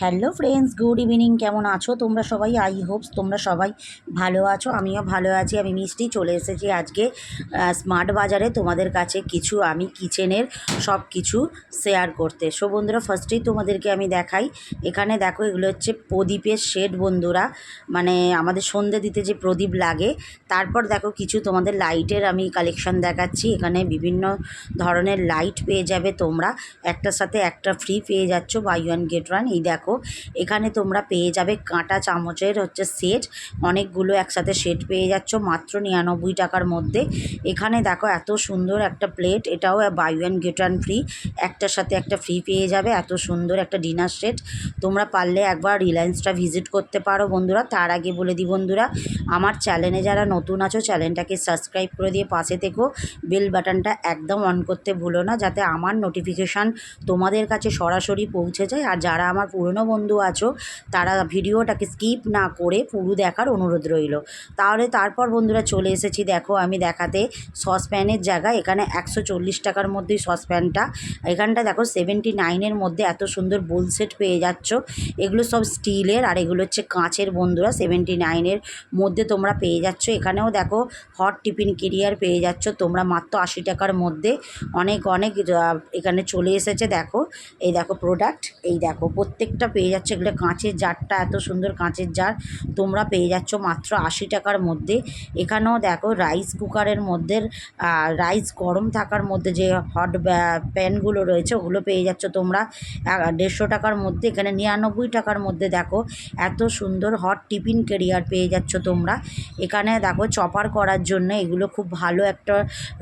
Hello friends, good evening. কেমন আছো তোমরা সবাই? আই হোপস তোমরা সবাই ভালো আছো। আমিও ভালো আছি। আমি মিষ্টি চলে এসেছি আজকে স্মার্ট বাজারে তোমাদের কাছে কিছু আমি কিচেনের সব কিছু শেয়ার করতে। সো বন্ধুরা, ফার্স্টেই তোমাদেরকে আমি দেখাই। এখানে দেখো, এগুলো হচ্ছে প্রদীপের শেড বন্ধুরা, মানে আমাদের সন্ধে দিতে যে প্রদীপ লাগে। তারপর দেখো কিছু তোমাদের লাইটের আমি কালেকশন দেখাচ্ছি। এখানে বিভিন্ন ধরনের লাইট পেয়ে যাবে তোমরা, একটার সাথে একটা ফ্রি পেয়ে যাচ্ছ, বাই ওয়ান গেট ওয়ান। এই দেখো, এখানে তোমরা পেয়ে যাবে কাঁটা চামচের সেট, অনেকগুলো একসাথে সেট পেয়ে যাচ্ছ মাত্র 99 টাকার মধ্যে। এখানে দেখো এত সুন্দর একটা প্লেট, এটাও buy one get one free, একটার সাথে একটা ফ্রি পেয়ে যাবে। এত সুন্দর একটা ডিনার সেট। তোমরা পারলে একবার রিলায়েন্সটা ভিজিট করতে পারো বন্ধুরা। তার আগে বলে দিই বন্ধুরা, আমার চ্যানেলে যারা নতুন আছো চ্যানেলটাকে সাবস্ক্রাইব করে দিয়ে পাশে থেকো, বেল বাটনটা একদম অন করতে ভুলো না, যাতে আমার নোটিফিকেশান তোমাদের কাছে সরাসরি পৌঁছে যায়। আর যারা আমার পুরনো বন্ধু আছো তারা ভিডিওটাকে স্কিপ না করে পুরো দেখার অনুরোধ রইল। তারপর বন্ধুরা চলে এসেছি, দেখো আমি দেখাতে সসপ্যানের জায়গায়। এখানে 140 টাকার মধ্যেই সসপ্যানটা। এখানটা দেখো 79-এর মধ্যে এত সুন্দর বোল সেট পেয়ে যাচ্ছ। এগুলো সব স্টিলের আর এগুলো হচ্ছে কাঁচের বন্ধুরা। 79-এর মধ্যে তোমরা পেয়ে যাচ্ছ। এখানেও দেখো হট টিফিন কেরিয়ার পেয়ে যাচ্ছ তোমরা মাত্র 80 টাকার মধ্যে। অনেক এখানে চলে এসেছে। দেখো, এই দেখো প্রোডাক্ট, এই দেখো প্রত্যেকটা পেয়ে যাচ্ছে। এগুলো কাঁচের জারটা, এত সুন্দর কাঁচের জার তোমরা পেয়ে যাচ্ছ মাত্র 80 টাকার মধ্যে। এখানেও দেখো রাইস কুকারের মধ্যে, রাইস গরম থাকার মধ্যে যে হট প্যানগুলো রয়েছে ওগুলো পেয়ে যাচ্ছ তোমরা 150 টাকার মধ্যে। এখানে 99 টাকার মধ্যে দেখো এত সুন্দর হট টিফিন ক্যারিয়ার পেয়ে যাচ্ছ তোমরা। এখানে দেখো চপার করার জন্য, এগুলো খুব ভালো একটা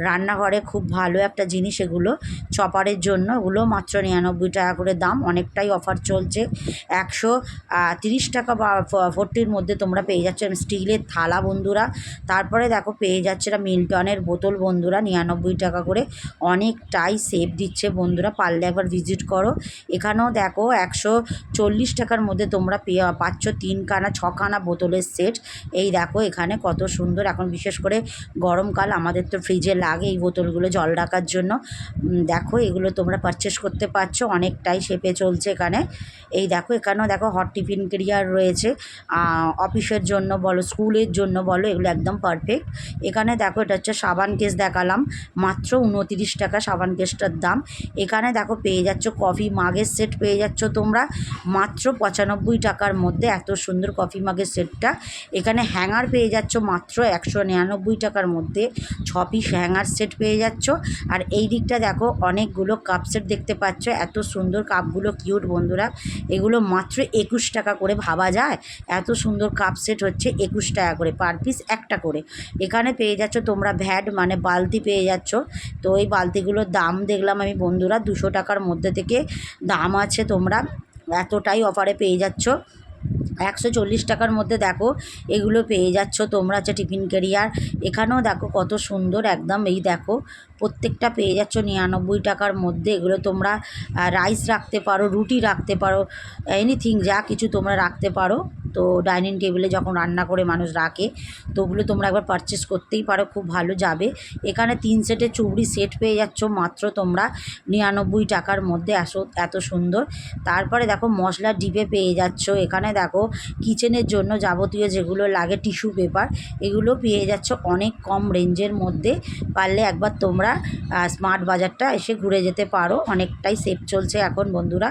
রান্নাঘরে খুব ভালো একটা জিনিস এগুলো চপারের জন্য। ওগুলো মাত্র 99 টাকা করে দাম, অনেকটাই অফার চলছে। 130 টাকা বা 40-র মধ্যে তোমরা পেয়ে যাচ্ছ স্টিলের থালা বন্ধুরা। তারপরে দেখো পেয়ে যাচ্ছে এটা মিল্টনের বোতল বন্ধুরা, 99 টাকা করে। অনেকটাই সেভ দিচ্ছে বন্ধুরা, পারলে একবার ভিজিট করো। এখানেও দেখো 140 টাকার মধ্যে তোমরা পাচ্ছ 6খানা বোতলের সেট। এই দেখো এখানে কত সুন্দর, এখন বিশেষ করে গরমকাল আমাদের তো ফ্রিজে লাগে এই বোতলগুলো জল রাখার জন্য। দেখো এগুলো তোমরা পারচেস করতে পারছো, অনেকটাই শেপে চলছে এখানে। এই দেখো এখানেও দেখো হট টিফিন ক্যারিয়ার রয়েছে, অফিসের জন্য বলো, স্কুলের জন্য বলো, এগুলো একদম পারফেক্ট। এখানে দেখো এটা হচ্ছে সাবান কেস দেখালাম, মাত্র 29 টাকা সাবান কেসটার দাম। এখানে দেখো পেয়ে যাচ্ছ কফি মাগের সেট পেয়ে যাচ্ছ তোমরা মাত্র 95 টাকার মধ্যে। এত সুন্দর কফি মাগের সেটটা। এখানে হ্যাঙ্গার পেয়ে যাচ্ছ মাত্র 199 টাকার মধ্যে। 6 পিস হ্যাঙ্গার সেট পেয়ে যাচ্ছ। আর এই দিকটা দেখো অনেকগুলো কাপ সেট দেখতে পাচ্ছ, এত সুন্দর কাপগুলো কিউট বন্ধুরা। এগুলো মাত্র 21 টাকা করে, ভাবা যায় এত সুন্দর কাপ সেট হচ্ছে 21 টাকা করে, পার পিস একটা করে। এখানে পেয়ে যাচ্ছ তোমরা ভ্যাড মানে বালতি পেয়ে যাচ্ছ। তো এই বালতিগুলোর দাম দেখলাম আমি বন্ধুরা 200 টাকার মধ্যে থেকে দাম আছে। তোমরা এতটাই অফারে পেয়ে যাচ্ছ। 140 টাকার মধ্যে দেখো এগুলো পেয়ে যাচ্ছ তোমরা টিফিন ক্যারিয়ার। এখানেও দেখো কত সুন্দর একদম, এই দেখো প্রত্যেকটা পেয়ে যাচ্ছ 99 টাকার মধ্যে। এগুলো তোমরা রাইস রাখতে পারো, রুটি রাখতে পারো, এনিথিং যা কিছু তোমরা রাখতে পারো। তো ডাইনিং টেবিলে যখন রান্না করে মানুষ রাখে, তো ওগুলো তোমরা একবার পারচেস করতেই পারো, খুব ভালো যাবে। এখানে 3 সেটের চুবড়ি সেট পেয়ে যাচ্ছ মাত্র তোমরা 99 টাকার মধ্যে। এত সুন্দর। তারপরে দেখো মশলার ডিবে পেয়ে যাচ্ছ। এখানে দেখো কিচেনের জন্য যাবতীয় যেগুলো লাগে টিস্যু পেপার, এগুলো পেয়ে যাচ্ছ অনেক কম রেঞ্জের মধ্যে। পারলে একবার তোমরা স্মার্ট বাজারটা এসে ঘুরে যেতে পারো, অনেকটাই সেফ চলছে এখন বন্ধুরা।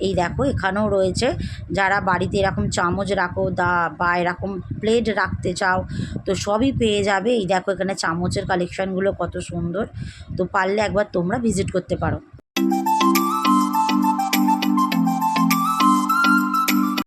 এই দেখো এখানেও রয়েছে, যারা বাড়িতে এরকম চামচ রাখো বা এরকম প্লেট রাখতে চাও তো সবই পেয়ে যাবে। এই দেখো এখানে চামচের কালেকশানগুলো কত সুন্দর, তো পারলে একবার তোমরা ভিজিট করতে পারো।